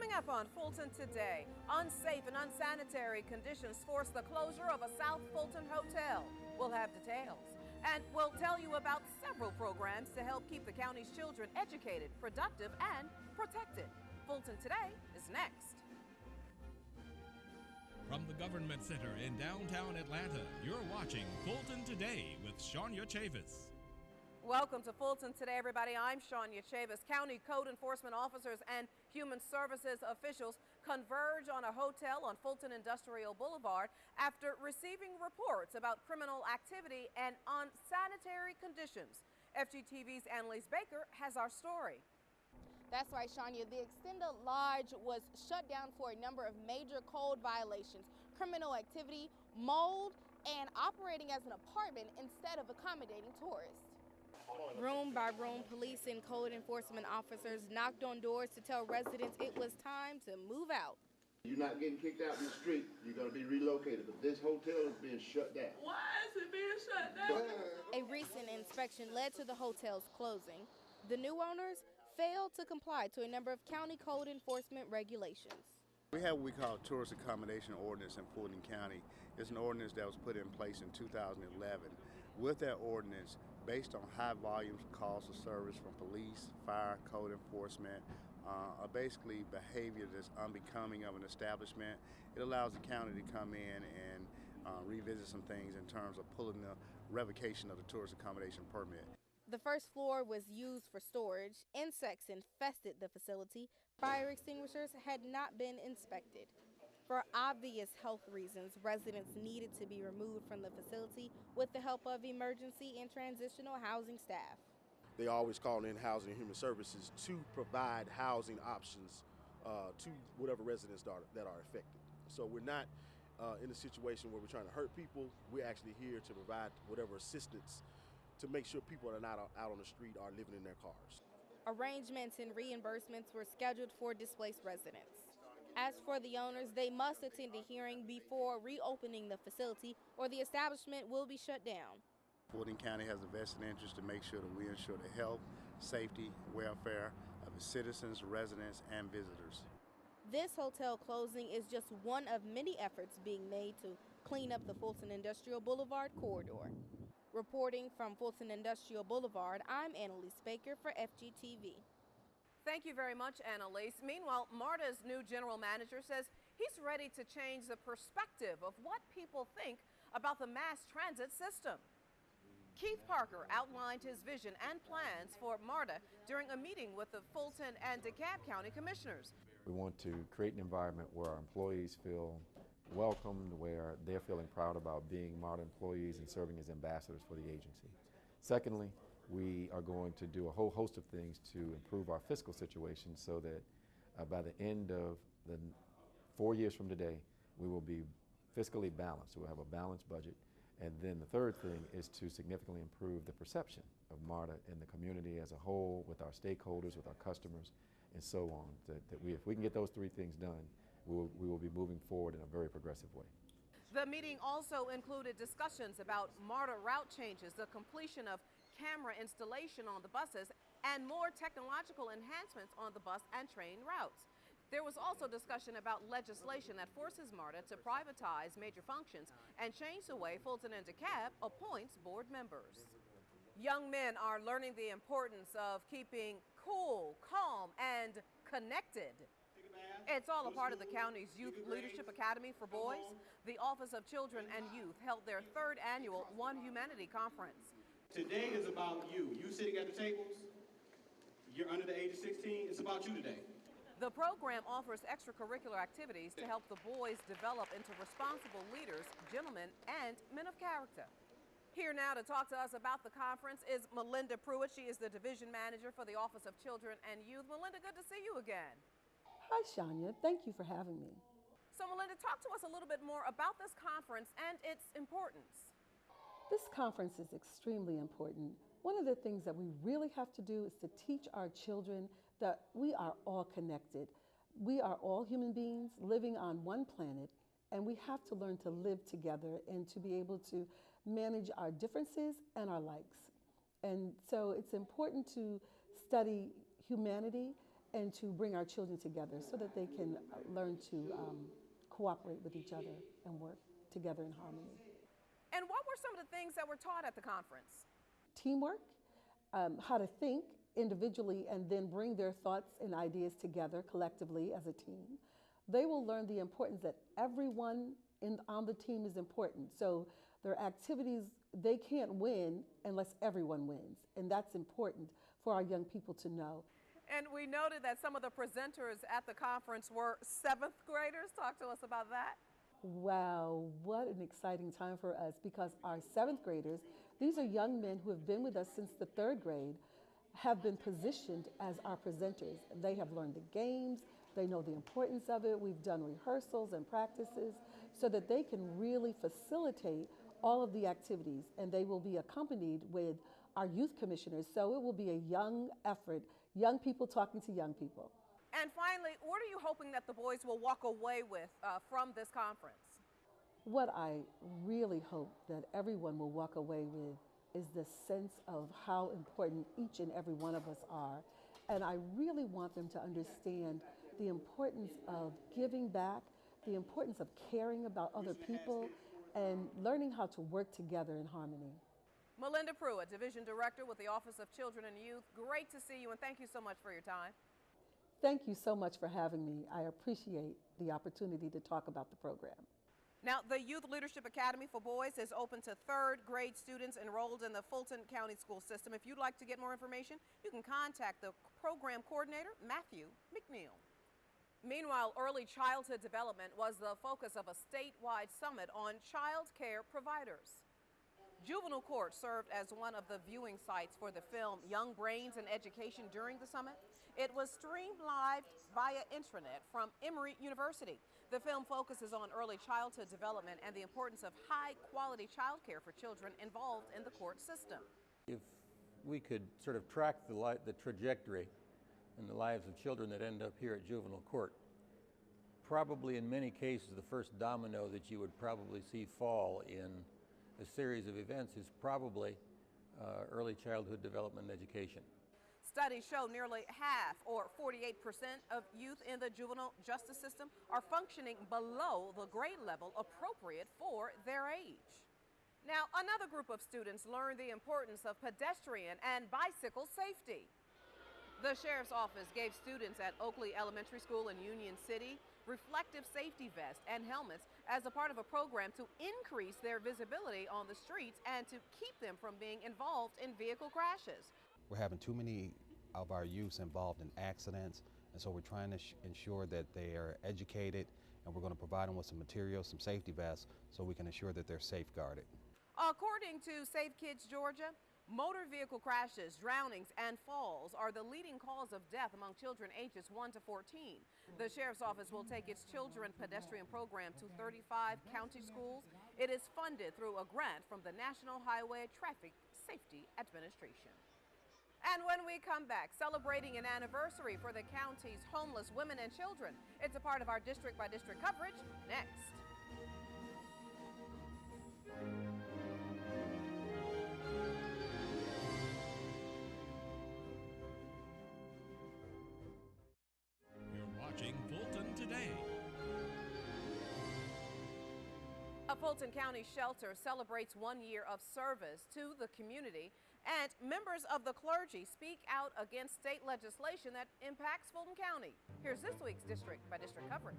Coming up on Fulton today, unsafe and unsanitary conditions force the closure of a South Fulton hotel. We'll have details. And we'll tell you about several programs to help keep the county's children educated, productive, and protected. Fulton Today is next. From the Government Center in downtown Atlanta, you're watching Fulton Today with Shania Chavis. Welcome to Fulton Today, everybody. I'm Shania Chavis. County code enforcement officers and human services officials converge on a hotel on Fulton Industrial Boulevard after receiving reports about criminal activity and unsanitary conditions. FGTV's Annalise Baker has our story. That's right, Shania. The extended lodge was shut down for a number of major code violations, criminal activity, mold, and operating as an apartment instead of accommodating tourists. Room by room, police and code enforcement officers knocked on doors to tell residents it was time to move out. You're not getting kicked out in the street. You're going to be relocated, but this hotel is being shut down. Why is it being shut down? A recent inspection led to the hotel's closing. The new owners failed to comply to a number of county code enforcement regulations. We have what we call tourist accommodation ordinance in Fulton County. It's an ordinance that was put in place in 2011. With that ordinance, based on high volumes of calls for service from police, fire, code enforcement, basically behavior that's unbecoming of an establishment, it allows the county to come in and revisit some things in terms of pulling the revocation of the tourist accommodation permit. The first floor was used for storage. Insects infested the facility. Fire extinguishers had not been inspected. For obvious health reasons, residents needed to be removed from the facility with the help of emergency and transitional housing staff. They always call in Housing and Human Services to provide housing options to whatever residents that are affected. So we're not in a situation where we're trying to hurt people. We're actually here to provide whatever assistance to make sure people that are not out on the street are living in their cars. Arrangements and reimbursements were scheduled for displaced residents. As for the owners, they must attend a hearing before reopening the facility or the establishment will be shut down. Fulton County has a vested interest to make sure that we ensure the health, safety, welfare of its citizens, residents, and visitors. This hotel closing is just one of many efforts being made to clean up the Fulton Industrial Boulevard corridor. Reporting from Fulton Industrial Boulevard, I'm Annalise Baker for FGTV. Thank you very much, Annalise. Meanwhile, MARTA's new general manager says he's ready to change the perspective of what people think about the mass transit system. Keith Parker outlined his vision and plans for MARTA during a meeting with the Fulton and DeKalb County commissioners. We want to create an environment where our employees feel welcomed, where they're feeling proud about being MARTA employees and serving as ambassadors for the agency. Secondly, we are going to do a whole host of things to improve our fiscal situation so that by the end of the 4 years from today, we will be fiscally balanced. We'll have a balanced budget. And then the third thing is to significantly improve the perception of MARTA in the community as a whole, with our stakeholders, with our customers, and so on. If we can get those three things done, we will be moving forward in a very progressive way. The meeting also included discussions about MARTA route changes, the completion of camera installation on the buses, and more technological enhancements on the bus and train routes. There was also discussion about legislation that forces MARTA to privatize major functions and change the way Fulton and DeKalb appoints board members. Young men are learning the importance of keeping cool, calm, and connected. It's all a part of the county's Youth Leadership Academy for Boys. The Office of Children and Youth held their third annual One Humanity Conference. Today is about you. You sitting at the tables, you're under the age of 16, it's about you today. The program offers extracurricular activities to help the boys develop into responsible leaders, gentlemen, and men of character. Here now to talk to us about the conference is Melinda Pruitt. She is the Division Manager for the Office of Children and Youth. Melinda, good to see you again. Hi, Shania. Thank you for having me. So, Melinda, talk to us a little bit more about this conference and its importance. This conference is extremely important. One of the things that we really have to do is to teach our children that we are all connected. We are all human beings living on one planet, and we have to learn to live together and to be able to manage our differences and our likes. And so it's important to study humanity and to bring our children together so that they can learn to cooperate with each other and work together in harmony. And what were some of the things that were taught at the conference? Teamwork, how to think individually and then bring their thoughts and ideas together collectively as a team. They will learn the importance that everyone on the team is important. So their activities, they can't win unless everyone wins. And that's important for our young people to know. And we noted that some of the presenters at the conference were 7th graders. Talk to us about that. Wow, what an exciting time for us, because our 7th graders, these are young men who have been with us since the 3rd grade, have been positioned as our presenters. They have learned the games, they know the importance of it. We've done rehearsals and practices so that they can really facilitate all of the activities, and they will be accompanied with our youth commissioners. So it will be a young effort, young people talking to young people. And finally, what are you hoping that the boys will walk away with from this conference? What I really hope that everyone will walk away with is the sense of how important each and every one of us are. And I really want them to understand the importance of giving back, the importance of caring about other people, and learning how to work together in harmony. Melinda Pruitt, Division Director with the Office of Children and Youth. Great to see you, and thank you so much for your time. Thank you so much for having me. I appreciate the opportunity to talk about the program. Now, the Youth Leadership Academy for Boys is open to 3rd grade students enrolled in the Fulton County School System. If you'd like to get more information, you can contact the program coordinator, Matthew McNeil. Meanwhile, early childhood development was the focus of a statewide summit on child care providers. Juvenile court served as one of the viewing sites for the film Young Brains and Education during the summit. It was streamed live via intranet from Emory University. The film focuses on early childhood development and the importance of high-quality child care for children involved in the court system. If we could sort of track the trajectory in the lives of children that end up here at juvenile court, probably in many cases the first domino that you would probably see fall in a series of events is probably early childhood development and education. Studies show nearly half, or 48%, of youth in the juvenile justice system are functioning below the grade level appropriate for their age. Now, another group of students learned the importance of pedestrian and bicycle safety. The Sheriff's Office gave students at Oakley Elementary School in Union City reflective safety vests and helmets as a part of a program to increase their visibility on the streets and to keep them from being involved in vehicle crashes. We're having too many of our youths involved in accidents, and so we're trying to ensure that they are educated, and we're going to provide them with some materials, some safety vests, so we can ensure that they're safeguarded. According to Safe Kids Georgia, motor vehicle crashes, drownings, and falls are the leading cause of death among children ages 1 to 14. The Sheriff's Office will take its children pedestrian program to 35 county schools. It is funded through a grant from the National Highway Traffic Safety Administration. And when we come back, celebrating an anniversary for the county's homeless women and children. It's a part of our district-by-district coverage next. Fulton Today. A Fulton County shelter celebrates 1 year of service to the community, and members of the clergy speak out against state legislation that impacts Fulton County. Here's this week's district-by-district coverage.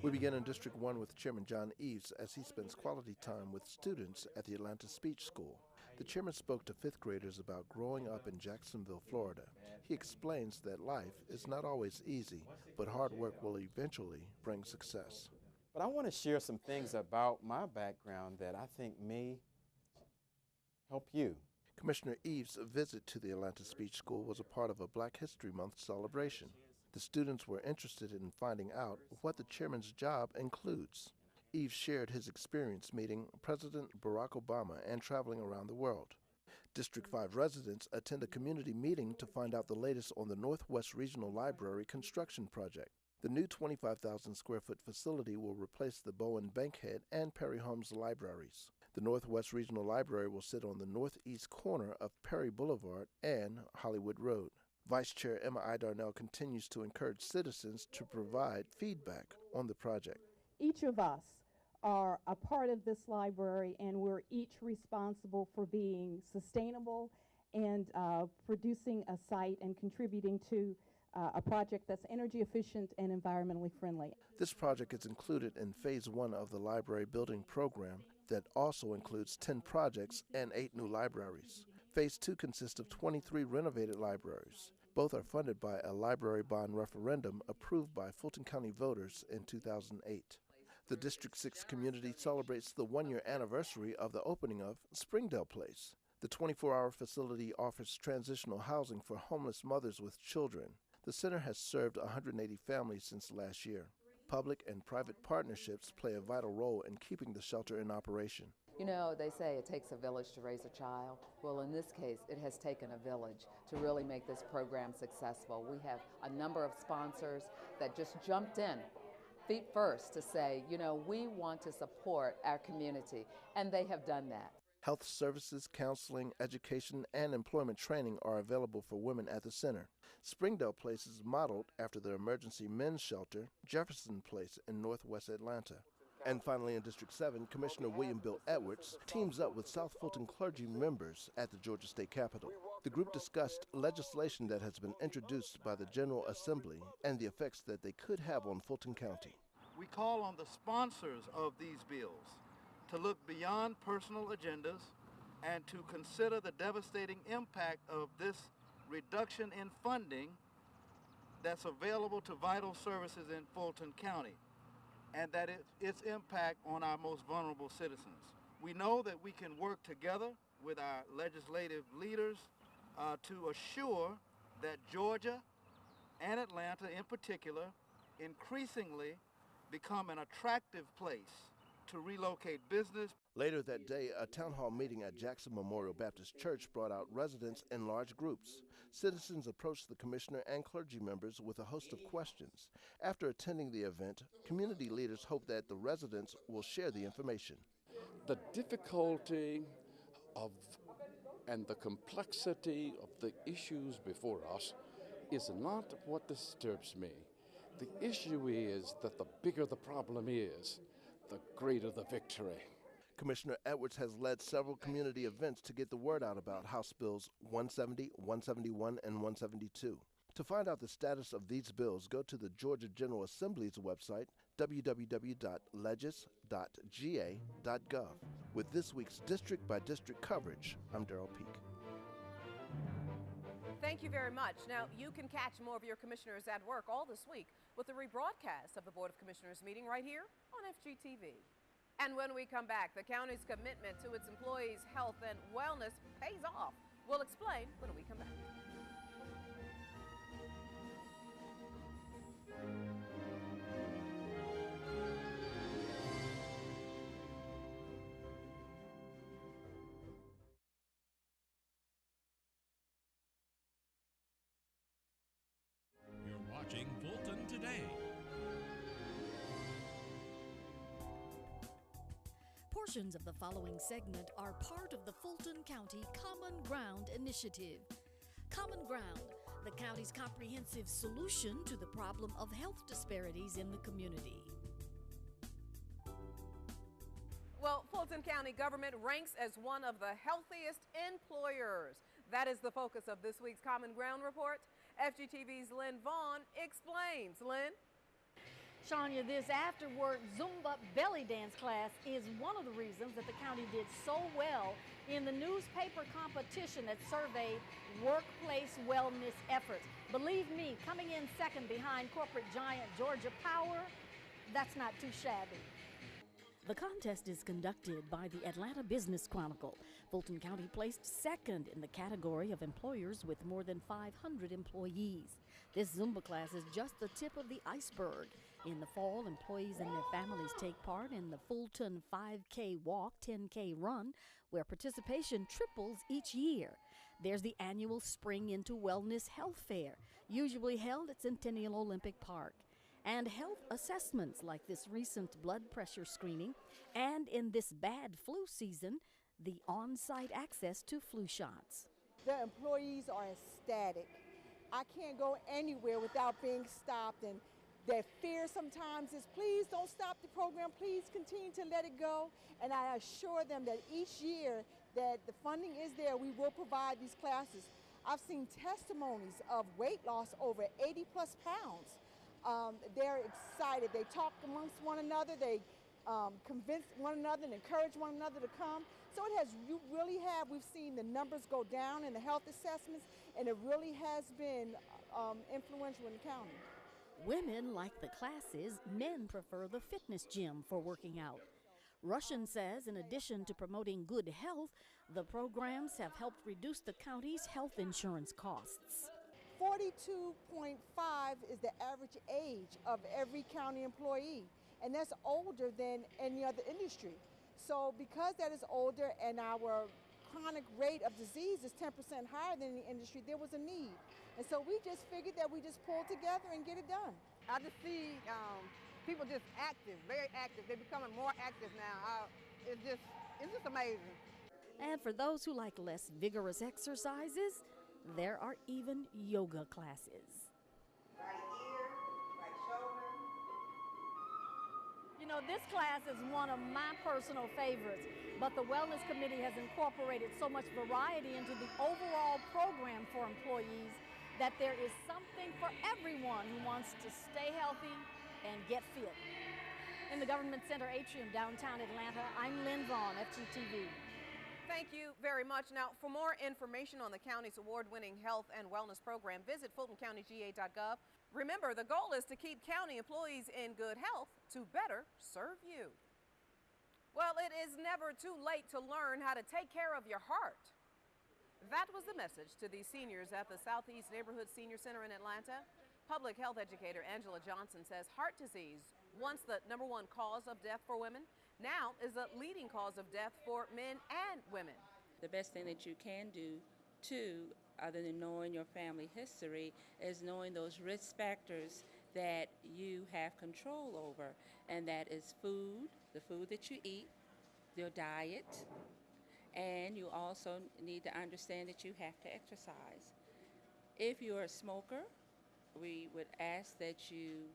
We begin in District 1 with Chairman John Eves as he spends quality time with students at the Atlanta Speech School. The chairman spoke to 5th graders about growing up in Jacksonville, Florida. He explains that life is not always easy, but hard work will eventually bring success. But I want to share some things about my background that I think may help you. Commissioner Eves' visit to the Atlanta Speech School was a part of a Black History Month celebration. The students were interested in finding out what the chairman's job includes. Eves shared his experience meeting President Barack Obama and traveling around the world. District 5 residents attend a community meeting to find out the latest on the Northwest Regional Library construction project. The new 25,000 square foot facility will replace the Bowen Bankhead and Perry Holmes libraries. The Northwest Regional Library will sit on the northeast corner of Perry Boulevard and Hollywood Road. Vice Chair Emma I. Darnell continues to encourage citizens to provide feedback on the project. Each of us are a part of this library, and we're each responsible for being sustainable and producing a site and contributing to a project that's energy efficient and environmentally friendly. This project is included in Phase 1 of the library building program that also includes 10 projects and 8 new libraries. Phase 2 consists of 23 renovated libraries. Both are funded by a library bond referendum approved by Fulton County voters in 2008. The District 6 community celebrates the one-year anniversary of the opening of Springdale Place. The 24-hour facility offers transitional housing for homeless mothers with children. The center has served 180 families since last year. Public and private partnerships play a vital role in keeping the shelter in operation. You know, they say it takes a village to raise a child. Well, in this case, it has taken a village to really make this program successful. We have a number of sponsors that just jumped in feet first to say, you know, we want to support our community, and they have done that. Health services, counseling, education, and employment training are available for women at the center. Springdale Place is modeled after the emergency men's shelter, Jefferson Place in northwest Atlanta. And finally, in District 7, Commissioner William Bill Edwards teams up with South Fulton clergy members at the Georgia State Capitol. The group discussed legislation that has been introduced by the General Assembly and the effects that they could have on Fulton County. We call on the sponsors of these bills to look beyond personal agendas and to consider the devastating impact of this reduction in funding that's available to vital services in Fulton County, and that its impact on our most vulnerable citizens. We know that we can work together with our legislative leaders to assure that Georgia and Atlanta in particular increasingly become an attractive place to relocate business. Later that day, a town hall meeting at Jackson Memorial Baptist Church brought out residents in large groups. Citizens approached the commissioner and clergy members with a host of questions. After attending the event, community leaders hope that the residents will share the information. The difficulty of and the complexity of the issues before us is not what disturbs me. The issue is that the bigger the problem is, the greater the victory. Commissioner Edwards has led several community events to get the word out about House Bills 170, 171, and 172. To find out the status of these bills, go to the Georgia General Assembly's website, www.legis.ga.gov. With this week's district-by-district coverage, I'm Darrell Peak. Thank you very much. Now, you can catch more of your commissioners at work all this week with the rebroadcast of the Board of Commissioners meeting right here on FGTV. And when we come back, the county's commitment to its employees' health and wellness pays off. We'll explain when we come back. You're watching Fulton Today. Portions of the following segment are part of the Fulton County Common Ground Initiative. Common Ground, the county's comprehensive solution to the problem of health disparities in the community. Well, Fulton County government ranks as one of the healthiest employers. That is the focus of this week's Common Ground report. FGTV's Lynn Vaughn explains. Lynn? Shania, this after-work Zumba belly dance class is one of the reasons that the county did so well in the newspaper competition that surveyed workplace wellness efforts. Believe me, coming in second behind corporate giant Georgia Power, that's not too shabby. The contest is conducted by the Atlanta Business Chronicle. Fulton County placed second in the category of employers with more than 500 employees. This Zumba class is just the tip of the iceberg. In the fall, employees and their families take part in the Fulton 5K Walk, 10K Run, where participation triples each year. There's the annual Spring into Wellness Health Fair, usually held at Centennial Olympic Park. and health assessments like this recent blood pressure screening, and in this bad flu season, the on-site access to flu shots. The employees are ecstatic. I can't go anywhere without being stopped, and their fear sometimes is, please don't stop the program, please continue to let it go. And I assure them that each year that the funding is there, we will provide these classes. I've seen testimonies of weight loss over 80+ pounds. They're excited. They talk amongst one another. They convince one another and encourage one another to come. So we've seen the numbers go down in the health assessments, and it really has been influential in the county. Women like the classes, men prefer the fitness gym for working out. Russian says in addition to promoting good health, the programs have helped reduce the county's health insurance costs. 42.5 is the average age of every county employee, and that's older than any other industry. So because that is older and our chronic rate of disease is 10% higher than the industry, there was a need. And so we just figured that we just pull together and get it done. I just see people just active, very active. They're becoming more active now. It's just amazing. And for those who like less vigorous exercises, there are even yoga classes. Right ear, right shoulder. You know, this class is one of my personal favorites, but the Wellness Committee has incorporated so much variety into the overall program for employees that there is something for everyone who wants to stay healthy and get fit. In the Government Center Atrium, downtown Atlanta, I'm Lynn Vaughn, FGTV. Thank you very much. Now, for more information on the county's award-winning health and wellness program, visit fultoncountyga.gov. Remember, the goal is to keep county employees in good health to better serve you. Well, it is never too late to learn how to take care of your heart. That was the message to these seniors at the Southeast Neighborhood Senior Center in Atlanta. Public health educator Angela Johnson says heart disease, once the #1 cause of death for women, now is the leading cause of death for men and women. The best thing that you can do, too, other than knowing your family history, is knowing those risk factors that you have control over, and that is food, the food that you eat, your diet, and you also need to understand that you have to exercise. If you're a smoker, we would ask that you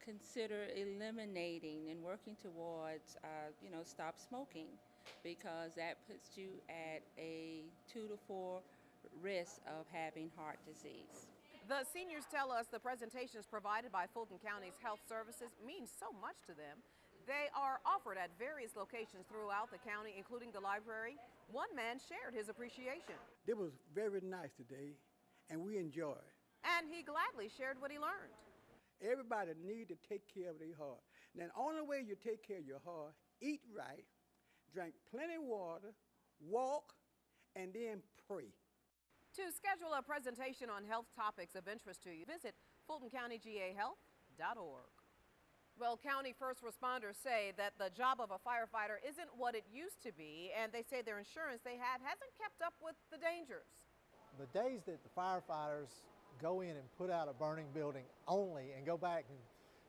consider eliminating and working towards, stop smoking, because that puts you at a 2 to 4 risk of having heart disease. The seniors tell us the presentations provided by Fulton County's health services mean so much to them. They are offered at various locations throughout the county, including the library. One man shared his appreciation. It was very nice today, and we enjoyed. And he gladly shared what he learned. Everybody need to take care of their heart. Now, the only way you take care of your heart, eat right, drink plenty of water, walk, and then pray. To schedule a presentation on health topics of interest to you, visit fultoncountygahealth.org. Well, county first responders say that the job of a firefighter isn't what it used to be, and they say their insurance they have hasn't kept up with the dangers. The days that the firefighters go in and put out a burning building only and go back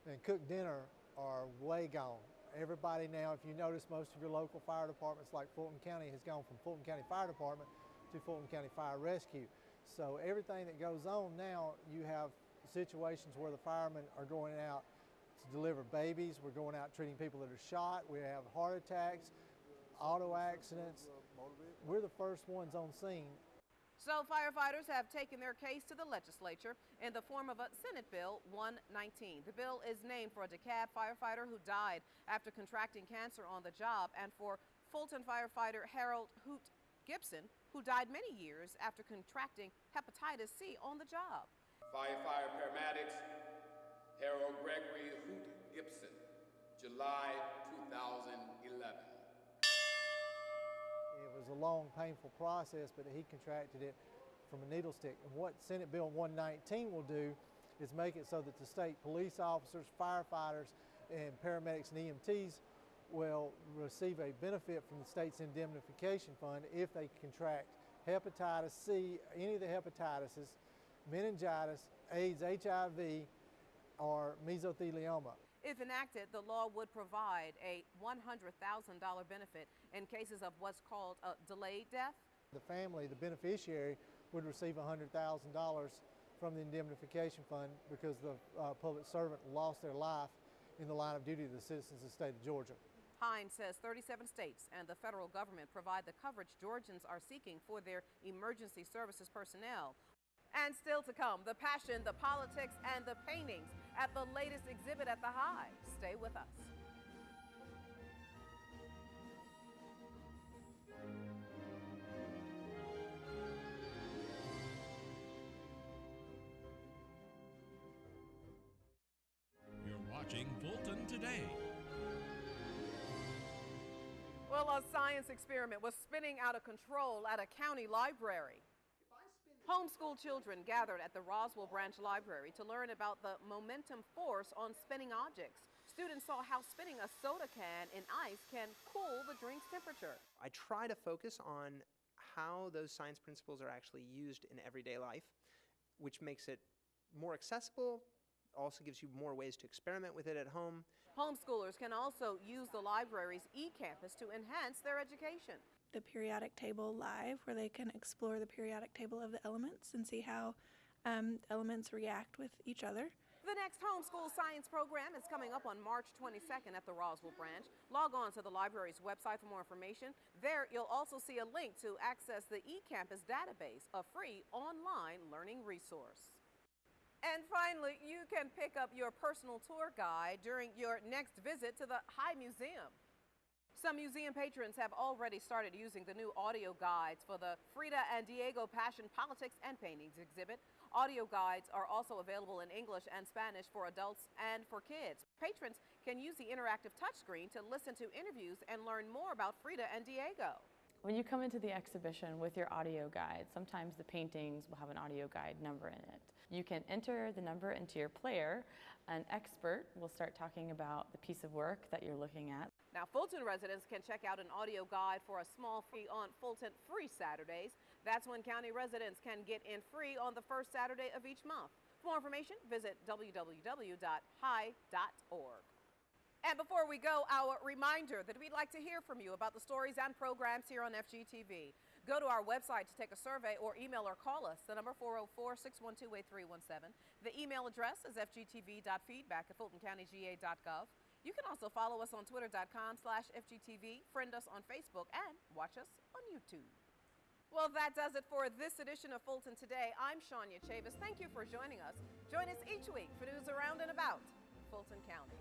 and cook dinner are way gone. Everybody now, if you notice, most of your local fire departments like Fulton County has gone from Fulton County Fire Department to Fulton County Fire Rescue. So everything that goes on now, you have situations where the firemen are going out to deliver babies. We're going out treating people that are shot. We have heart attacks, auto accidents. We're the first ones on scene. So firefighters have taken their case to the legislature in the form of a Senate Bill 119. The bill is named for a DeKalb firefighter who died after contracting cancer on the job, and for Fulton firefighter Harold Hoot Gibson, who died many years after contracting hepatitis C on the job. Firefighter paramedics Harold Gregory Hoot Gibson, July 2011. It was a long, painful process, but he contracted it from a needle stick. And what Senate Bill 119 will do is make it so that the state police officers, firefighters, and paramedics and EMTs will receive a benefit from the state's indemnification fund if they contract hepatitis C, any of the hepatitis, meningitis, AIDS, HIV, or mesothelioma. If enacted, the law would provide a $100,000 benefit in cases of what's called a delayed death. The family, the beneficiary, would receive $100,000 from the indemnification fund because the public servant lost their life in the line of duty of the citizens of the state of Georgia. Hines says 37 states and the federal government provide the coverage Georgians are seeking for their emergency services personnel. And still to come, the passion, the politics, and the paintings at the latest exhibit at the High. Stay with us. You're watching Fulton Today. Well, a science experiment was spinning out of control at a county library. Homeschool children gathered at the Roswell Branch Library to learn about the momentum force on spinning objects. Students saw how spinning a soda can in ice can cool the drink's temperature. I try to focus on how those science principles are actually used in everyday life, which makes it more accessible, also gives you more ways to experiment with it at home. Homeschoolers can also use the library's e-campus to enhance their education. The periodic table live, where they can explore the periodic table of the elements and see how elements react with each other. The next homeschool science program is coming up on March 22nd at the Roswell Branch. Log on to the library's website for more information. There, you'll also see a link to access the eCampus database, a free online learning resource. And finally, you can pick up your personal tour guide during your next visit to the High Museum. Some museum patrons have already started using the new audio guides for the Frida and Diego Passion Politics and Paintings exhibit. Audio guides are also available in English and Spanish for adults and for kids. Patrons can use the interactive touchscreen to listen to interviews and learn more about Frida and Diego. When you come into the exhibition with your audio guide, sometimes the paintings will have an audio guide number in it. You can enter the number into your player. An expert will start talking about the piece of work that you're looking at. Now, Fulton residents can check out an audio guide for a small fee on Fulton Free Saturdays. That's when county residents can get in free on the first Saturday of each month. For more information, visit www.high.org. And before we go, our reminder that we'd like to hear from you about the stories and programs here on FGTV. Go to our website to take a survey or email or call us. The number 404-612-8317. The email address is fgtv.feedback@fultoncountyga.gov. You can also follow us on twitter.com/FGTV, friend us on Facebook, and watch us on YouTube. Well, that does it for this edition of Fulton Today. I'm Shania Chavis. Thank you for joining us. Join us each week for news around and about Fulton County.